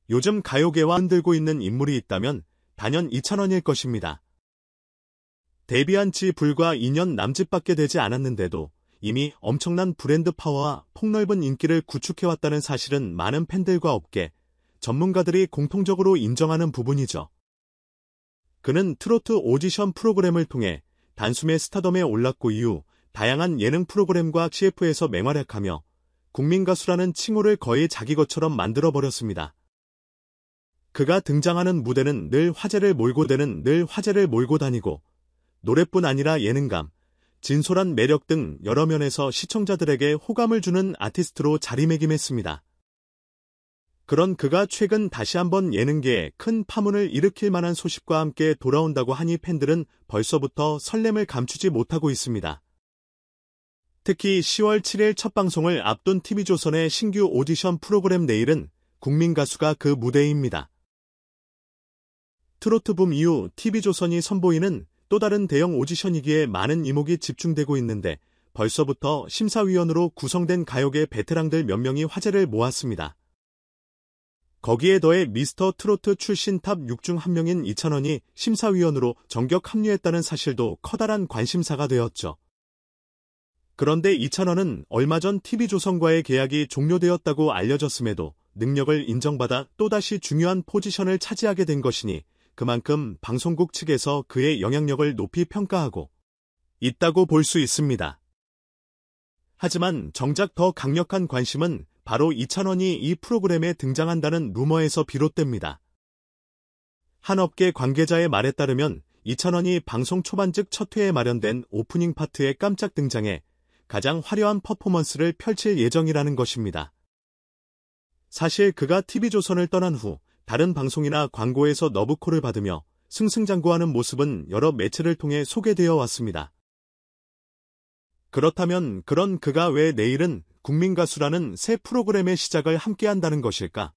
요즘 가요계와 흔들고 있는 인물이 있다면 단연 이찬원일 것입니다. 데뷔한 지 불과 2년 남짓밖에 되지 않았는데도 이미 엄청난 브랜드 파워와 폭넓은 인기를 구축해왔다는 사실은 많은 팬들과 업계, 전문가들이 공통적으로 인정하는 부분이죠. 그는 트로트 오디션 프로그램을 통해 단숨에 스타덤에 올랐고 이후 다양한 예능 프로그램과 CF에서 맹활약하며 국민가수라는 칭호를 거의 자기 것처럼 만들어버렸습니다. 그가 등장하는 무대는 늘 화제를 몰고 다니고 노래뿐 아니라 예능감, 진솔한 매력 등 여러 면에서 시청자들에게 호감을 주는 아티스트로 자리매김했습니다. 그런 그가 최근 다시 한번 예능계에 큰 파문을 일으킬 만한 소식과 함께 돌아온다고 하니 팬들은 벌써부터 설렘을 감추지 못하고 있습니다. 특히 10월 7일 첫 방송을 앞둔 TV조선의 신규 오디션 프로그램 내일은 국민가수가 그 무대입니다. 트로트 붐 이후 TV조선이 선보이는 또 다른 대형 오디션이기에 많은 이목이 집중되고 있는데 벌써부터 심사위원으로 구성된 가요계 베테랑들 몇 명이 화제를 모았습니다. 거기에 더해 미스터 트로트 출신 탑 6 중 한 명인 이찬원이 심사위원으로 정격 합류했다는 사실도 커다란 관심사가 되었죠. 그런데 이찬원은 얼마 전 TV조선과의 계약이 종료되었다고 알려졌음에도 능력을 인정받아 또다시 중요한 포지션을 차지하게 된 것이니 그만큼 방송국 측에서 그의 영향력을 높이 평가하고 있다고 볼 수 있습니다. 하지만 정작 더 강력한 관심은 바로 이찬원이 이 프로그램에 등장한다는 루머에서 비롯됩니다. 한 업계 관계자의 말에 따르면 이찬원이 방송 초반즉 첫 회에 마련된 오프닝 파트에 깜짝 등장해 가장 화려한 퍼포먼스를 펼칠 예정이라는 것입니다. 사실 그가 TV조선을 떠난 후 다른 방송이나 광고에서 러브콜을 받으며 승승장구하는 모습은 여러 매체를 통해 소개되어 왔습니다. 그렇다면 그런 그가 왜 내일은 국민가수라는 새 프로그램의 시작을 함께한다는 것일까?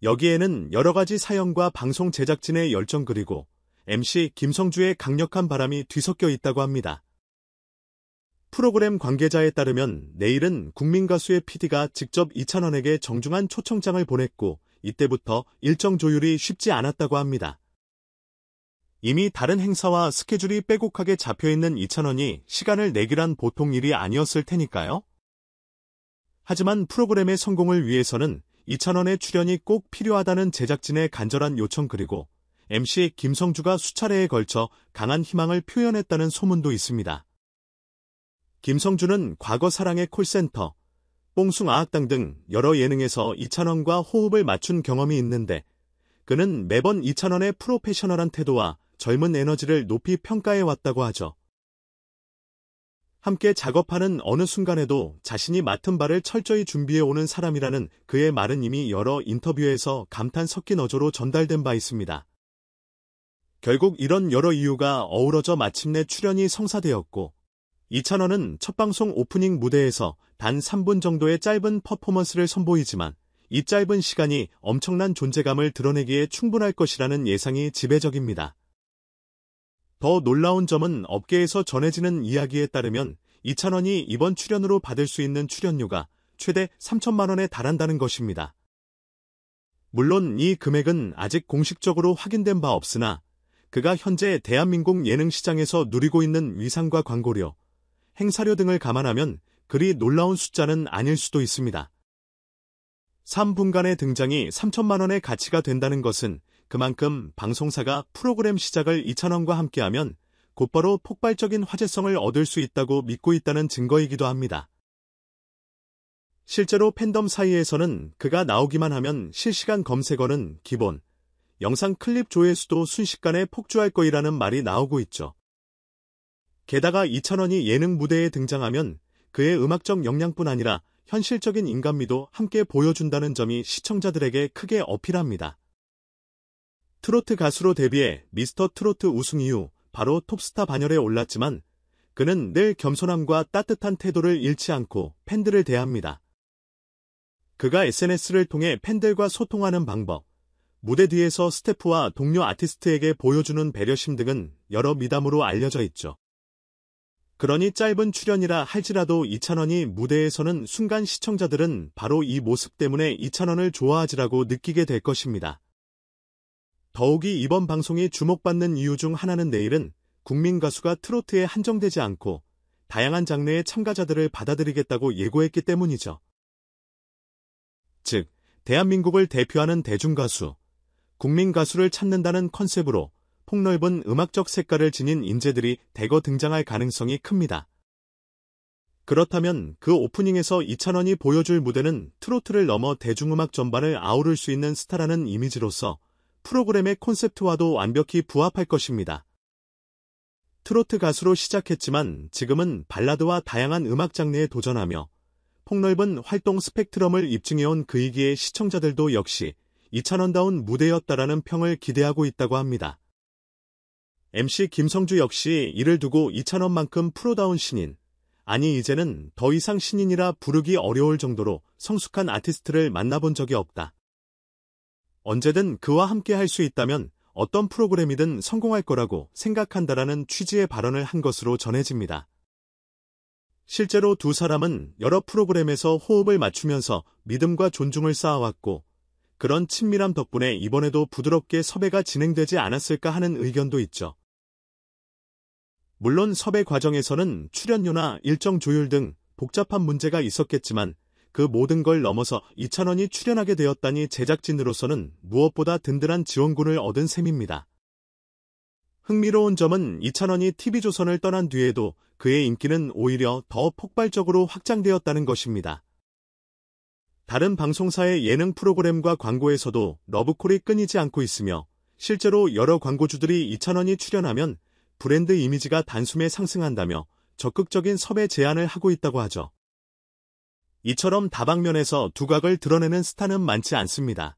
여기에는 여러 가지 사연과 방송 제작진의 열정 그리고 MC 김성주의 강력한 바람이 뒤섞여 있다고 합니다. 프로그램 관계자에 따르면 내일은 국민가수의 PD가 직접 이찬원에게 정중한 초청장을 보냈고 이때부터 일정 조율이 쉽지 않았다고 합니다. 이미 다른 행사와 스케줄이 빼곡하게 잡혀있는 이찬원이 시간을 내기란 보통 일이 아니었을 테니까요. 하지만 프로그램의 성공을 위해서는 이찬원의 출연이 꼭 필요하다는 제작진의 간절한 요청 그리고 MC 김성주가 수차례에 걸쳐 강한 희망을 표현했다는 소문도 있습니다. 김성주는 과거 사랑의 콜센터, 뽕숭아학당 등 여러 예능에서 이찬원과 호흡을 맞춘 경험이 있는데 그는 매번 이찬원의 프로페셔널한 태도와 젊은 에너지를 높이 평가해왔다고 하죠. 함께 작업하는 어느 순간에도 자신이 맡은 바를 철저히 준비해오는 사람이라는 그의 말은 이미 여러 인터뷰에서 감탄 섞인 어조로 전달된 바 있습니다. 결국 이런 여러 이유가 어우러져 마침내 출연이 성사되었고 이찬원은 첫 방송 오프닝 무대에서 단 3분 정도의 짧은 퍼포먼스를 선보이지만 이 짧은 시간이 엄청난 존재감을 드러내기에 충분할 것이라는 예상이 지배적입니다. 더 놀라운 점은 업계에서 전해지는 이야기에 따르면 이찬원이 이번 출연으로 받을 수 있는 출연료가 최대 3천만 원에 달한다는 것입니다. 물론 이 금액은 아직 공식적으로 확인된 바 없으나 그가 현재 대한민국 예능 시장에서 누리고 있는 위상과 광고료, 행사료 등을 감안하면 그리 놀라운 숫자는 아닐 수도 있습니다. 3분간의 등장이 3천만 원의 가치가 된다는 것은 그만큼 방송사가 프로그램 시작을 이찬원과 함께하면 곧바로 폭발적인 화제성을 얻을 수 있다고 믿고 있다는 증거이기도 합니다. 실제로 팬덤 사이에서는 그가 나오기만 하면 실시간 검색어는 기본, 영상 클립 조회수도 순식간에 폭주할 거이라는 말이 나오고 있죠. 게다가 이찬원이 예능 무대에 등장하면 그의 음악적 역량뿐 아니라 현실적인 인간미도 함께 보여준다는 점이 시청자들에게 크게 어필합니다. 트로트 가수로 데뷔해 미스터 트로트 우승 이후 바로 톱스타 반열에 올랐지만 그는 늘 겸손함과 따뜻한 태도를 잃지 않고 팬들을 대합니다. 그가 SNS를 통해 팬들과 소통하는 방법, 무대 뒤에서 스태프와 동료 아티스트에게 보여주는 배려심 등은 여러 미담으로 알려져 있죠. 그러니 짧은 출연이라 할지라도 이찬원이 무대에서는 순간 시청자들은 바로 이 모습 때문에 이찬원을 좋아하지라고 느끼게 될 것입니다. 더욱이 이번 방송이 주목받는 이유 중 하나는 내일은 국민 가수가 트로트에 한정되지 않고 다양한 장르의 참가자들을 받아들이겠다고 예고했기 때문이죠. 즉, 대한민국을 대표하는 대중가수, 국민 가수를 찾는다는 컨셉으로 폭넓은 음악적 색깔을 지닌 인재들이 대거 등장할 가능성이 큽니다. 그렇다면 그 오프닝에서 이찬원이 보여줄 무대는 트로트를 넘어 대중음악 전반을 아우를 수 있는 스타라는 이미지로서 프로그램의 콘셉트와도 완벽히 부합할 것입니다. 트로트 가수로 시작했지만 지금은 발라드와 다양한 음악 장르에 도전하며 폭넓은 활동 스펙트럼을 입증해온 그이기의 시청자들도 역시 이찬원다운 무대였다라는 평을 기대하고 있다고 합니다. MC 김성주 역시 이를 두고 이찬원만큼 프로다운 신인, 아니 이제는 더 이상 신인이라 부르기 어려울 정도로 성숙한 아티스트를 만나본 적이 없다. 언제든 그와 함께 할 수 있다면 어떤 프로그램이든 성공할 거라고 생각한다라는 취지의 발언을 한 것으로 전해집니다. 실제로 두 사람은 여러 프로그램에서 호흡을 맞추면서 믿음과 존중을 쌓아왔고 그런 친밀함 덕분에 이번에도 부드럽게 섭외가 진행되지 않았을까 하는 의견도 있죠. 물론 섭외 과정에서는 출연료나 일정 조율 등 복잡한 문제가 있었겠지만 그 모든 걸 넘어서 이찬원이 출연하게 되었다니 제작진으로서는 무엇보다 든든한 지원군을 얻은 셈입니다. 흥미로운 점은 이찬원이 TV조선을 떠난 뒤에도 그의 인기는 오히려 더 폭발적으로 확장되었다는 것입니다. 다른 방송사의 예능 프로그램과 광고에서도 러브콜이 끊이지 않고 있으며 실제로 여러 광고주들이 이찬원이 출연하면 브랜드 이미지가 단숨에 상승한다며 적극적인 섭외 제안을 하고 있다고 하죠. 이처럼 다방면에서 두각을 드러내는 스타는 많지 않습니다.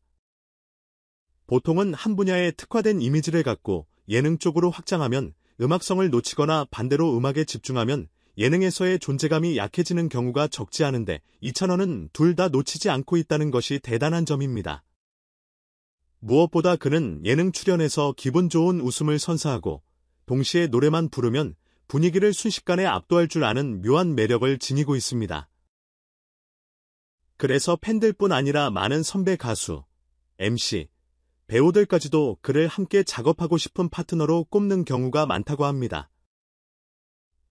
보통은 한 분야에 특화된 이미지를 갖고 예능 쪽으로 확장하면 음악성을 놓치거나 반대로 음악에 집중하면 예능에서의 존재감이 약해지는 경우가 적지 않은데 이찬원은 둘 다 놓치지 않고 있다는 것이 대단한 점입니다. 무엇보다 그는 예능 출연에서 기분 좋은 웃음을 선사하고 동시에 노래만 부르면 분위기를 순식간에 압도할 줄 아는 묘한 매력을 지니고 있습니다. 그래서 팬들뿐 아니라 많은 선배 가수, MC, 배우들까지도 그를 함께 작업하고 싶은 파트너로 꼽는 경우가 많다고 합니다.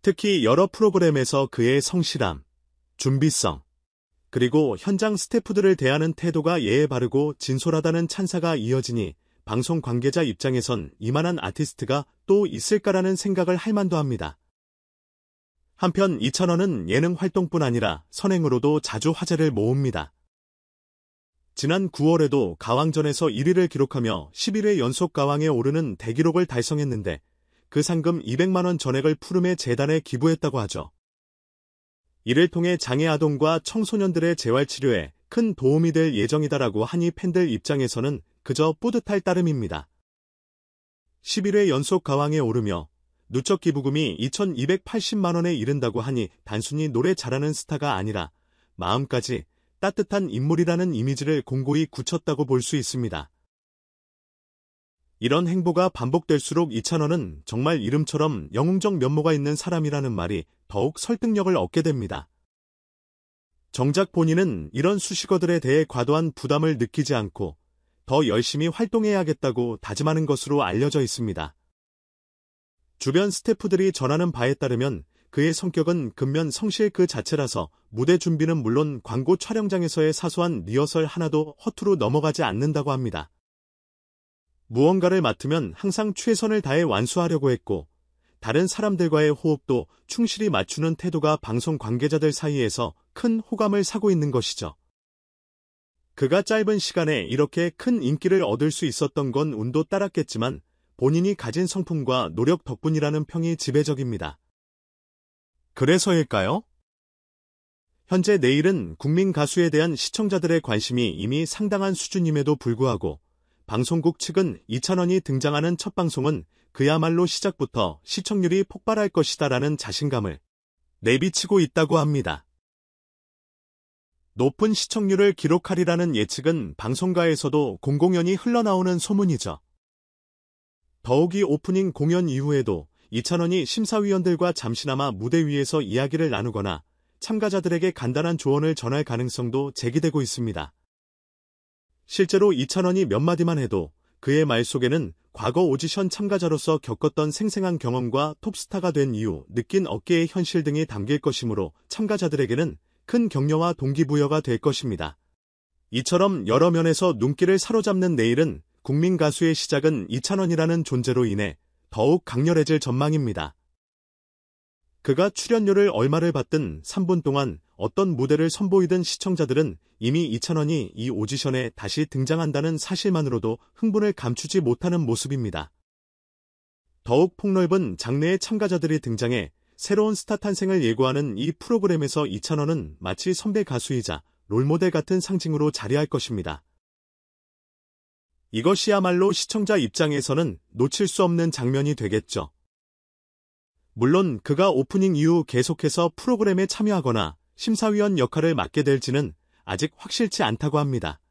특히 여러 프로그램에서 그의 성실함, 준비성, 그리고 현장 스태프들을 대하는 태도가 예에 바르고 진솔하다는 찬사가 이어지니 방송 관계자 입장에선 이만한 아티스트가 또 있을까라는 생각을 할 만도 합니다. 한편 이찬원은 예능 활동뿐 아니라 선행으로도 자주 화제를 모읍니다. 지난 9월에도 가왕전에서 1위를 기록하며 11회 연속 가왕에 오르는 대기록을 달성했는데 그 상금 200만 원 전액을 푸름의 재단에 기부했다고 하죠. 이를 통해 장애 아동과 청소년들의 재활치료에 큰 도움이 될 예정이다라고 하니 팬들 입장에서는 그저 뿌듯할 따름입니다. 11회 연속 가왕에 오르며 누적 기부금이 2,280만 원에 이른다고 하니 단순히 노래 잘하는 스타가 아니라 마음까지 따뜻한 인물이라는 이미지를 공고히 굳혔다고 볼 수 있습니다. 이런 행보가 반복될수록 이찬원은 정말 이름처럼 영웅적 면모가 있는 사람이라는 말이 더욱 설득력을 얻게 됩니다. 정작 본인은 이런 수식어들에 대해 과도한 부담을 느끼지 않고 더 열심히 활동해야겠다고 다짐하는 것으로 알려져 있습니다. 주변 스태프들이 전하는 바에 따르면 그의 성격은 근면 성실 그 자체라서 무대 준비는 물론 광고 촬영장에서의 사소한 리허설 하나도 허투루 넘어가지 않는다고 합니다. 무언가를 맡으면 항상 최선을 다해 완수하려고 했고 다른 사람들과의 호흡도 충실히 맞추는 태도가 방송 관계자들 사이에서 큰 호감을 사고 있는 것이죠. 그가 짧은 시간에 이렇게 큰 인기를 얻을 수 있었던 건 운도 따랐겠지만 본인이 가진 성품과 노력 덕분이라는 평이 지배적입니다. 그래서일까요? 현재 내일은 국민 가수에 대한 시청자들의 관심이 이미 상당한 수준임에도 불구하고 방송국 측은 이찬원이 등장하는 첫 방송은 그야말로 시작부터 시청률이 폭발할 것이다라는 자신감을 내비치고 있다고 합니다. 높은 시청률을 기록하리라는 예측은 방송가에서도 공공연히 흘러나오는 소문이죠. 더욱이 오프닝 공연 이후에도 이찬원이 심사위원들과 잠시나마 무대 위에서 이야기를 나누거나 참가자들에게 간단한 조언을 전할 가능성도 제기되고 있습니다. 실제로 이찬원이 몇 마디만 해도 그의 말 속에는 과거 오디션 참가자로서 겪었던 생생한 경험과 톱스타가 된 이후 느낀 어깨의 현실 등이 담길 것이므로 참가자들에게는 큰 격려와 동기부여가 될 것입니다. 이처럼 여러 면에서 눈길을 사로잡는 내일은 국민 가수의 시작은 이찬원이라는 존재로 인해 더욱 강렬해질 전망입니다. 그가 출연료를 얼마를 받든 3분 동안 어떤 무대를 선보이든 시청자들은 이미 이찬원이 이 오디션에 다시 등장한다는 사실만으로도 흥분을 감추지 못하는 모습입니다. 더욱 폭넓은 장르의 참가자들이 등장해 새로운 스타 탄생을 예고하는 이 프로그램에서 이찬원은 마치 선배 가수이자 롤모델 같은 상징으로 자리할 것입니다. 이것이야말로 시청자 입장에서는 놓칠 수 없는 장면이 되겠죠. 물론 그가 오프닝 이후 계속해서 프로그램에 참여하거나 심사위원 역할을 맡게 될지는 아직 확실치 않다고 합니다.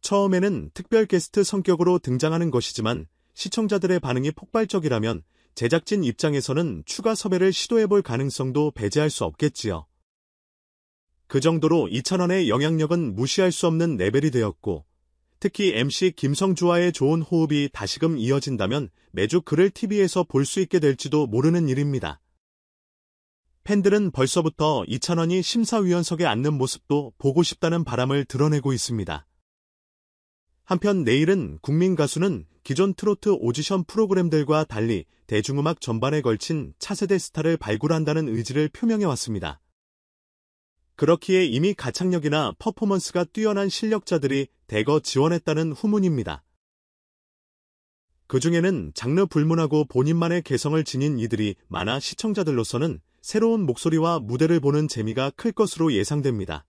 처음에는 특별 게스트 성격으로 등장하는 것이지만 시청자들의 반응이 폭발적이라면 제작진 입장에서는 추가 섭외를 시도해볼 가능성도 배제할 수 없겠지요. 그 정도로 이찬원의 영향력은 무시할 수 없는 레벨이 되었고 특히 MC 김성주와의 좋은 호흡이 다시금 이어진다면 매주 그를 TV에서 볼 수 있게 될지도 모르는 일입니다. 팬들은 벌써부터 이찬원이 심사위원석에 앉는 모습도 보고 싶다는 바람을 드러내고 있습니다. 한편 내일은 국민 가수는 기존 트로트 오디션 프로그램들과 달리 대중음악 전반에 걸친 차세대 스타를 발굴한다는 의지를 표명해왔습니다. 그렇기에 이미 가창력이나 퍼포먼스가 뛰어난 실력자들이 대거 지원했다는 후문입니다. 그 중에는 장르 불문하고 본인만의 개성을 지닌 이들이 많아 시청자들로서는 새로운 목소리와 무대를 보는 재미가 클 것으로 예상됩니다.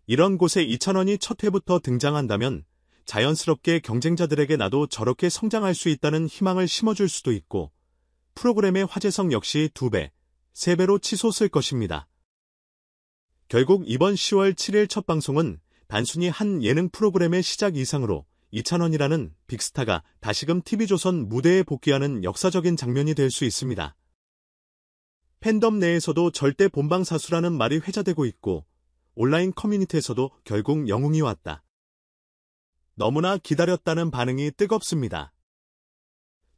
이런 곳에 이찬원이 첫 회부터 등장한다면 자연스럽게 경쟁자들에게 나도 저렇게 성장할 수 있다는 희망을 심어줄 수도 있고 프로그램의 화제성 역시 2배, 3배로 치솟을 것입니다. 결국 이번 10월 7일 첫 방송은 단순히 한 예능 프로그램의 시작 이상으로 이찬원이라는 빅스타가 다시금 TV조선 무대에 복귀하는 역사적인 장면이 될 수 있습니다. 팬덤 내에서도 절대 본방사수라는 말이 회자되고 있고 온라인 커뮤니티에서도 결국 영웅이 왔다. 너무나 기다렸다는 반응이 뜨겁습니다.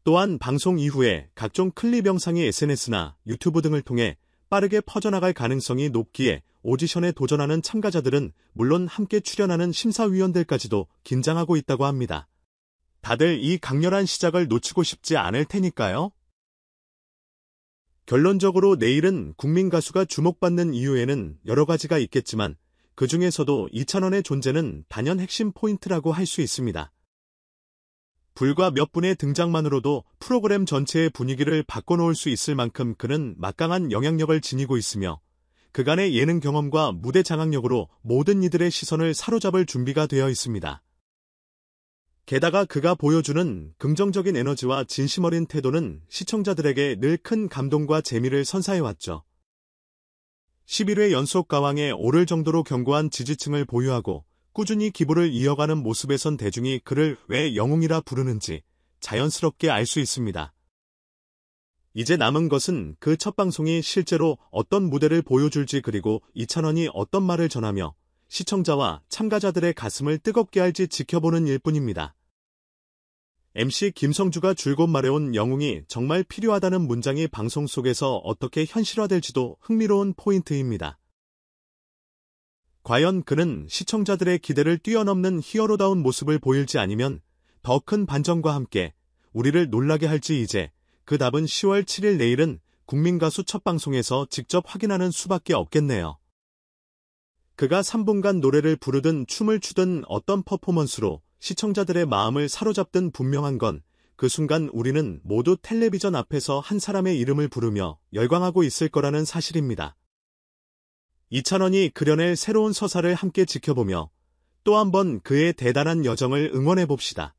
또한 방송 이후에 각종 클립 영상이 SNS나 유튜브 등을 통해 빠르게 퍼져나갈 가능성이 높기에 오디션에 도전하는 참가자들은 물론 함께 출연하는 심사위원들까지도 긴장하고 있다고 합니다. 다들 이 강렬한 시작을 놓치고 싶지 않을 테니까요. 결론적으로 내일은 국민 가수가 주목받는 이유에는 여러 가지가 있겠지만 그 중에서도 이찬원의 존재는 단연 핵심 포인트라고 할 수 있습니다. 불과 몇 분의 등장만으로도 프로그램 전체의 분위기를 바꿔놓을 수 있을 만큼 그는 막강한 영향력을 지니고 있으며 그간의 예능 경험과 무대 장악력으로 모든 이들의 시선을 사로잡을 준비가 되어 있습니다. 게다가 그가 보여주는 긍정적인 에너지와 진심 어린 태도는 시청자들에게 늘 큰 감동과 재미를 선사해왔죠. 11회 연속 가왕에 오를 정도로 견고한 지지층을 보유하고 꾸준히 기부를 이어가는 모습에선 대중이 그를 왜 영웅이라 부르는지 자연스럽게 알 수 있습니다. 이제 남은 것은 그 첫 방송이 실제로 어떤 무대를 보여줄지 그리고 이찬원이 어떤 말을 전하며 시청자와 참가자들의 가슴을 뜨겁게 할지 지켜보는 일뿐입니다. MC 김성주가 줄곧 말해온 영웅이 정말 필요하다는 문장이 방송 속에서 어떻게 현실화될지도 흥미로운 포인트입니다. 과연 그는 시청자들의 기대를 뛰어넘는 히어로다운 모습을 보일지 아니면 더 큰 반전과 함께 우리를 놀라게 할지 이제 그 답은 10월 7일 내일은 국민가수 첫 방송에서 직접 확인하는 수밖에 없겠네요. 그가 3분간 노래를 부르든 춤을 추든 어떤 퍼포먼스로 시청자들의 마음을 사로잡든 분명한 건 그 순간 우리는 모두 텔레비전 앞에서 한 사람의 이름을 부르며 열광하고 있을 거라는 사실입니다. 이찬원이 그려낼 새로운 서사를 함께 지켜보며 또 한 번 그의 대단한 여정을 응원해봅시다.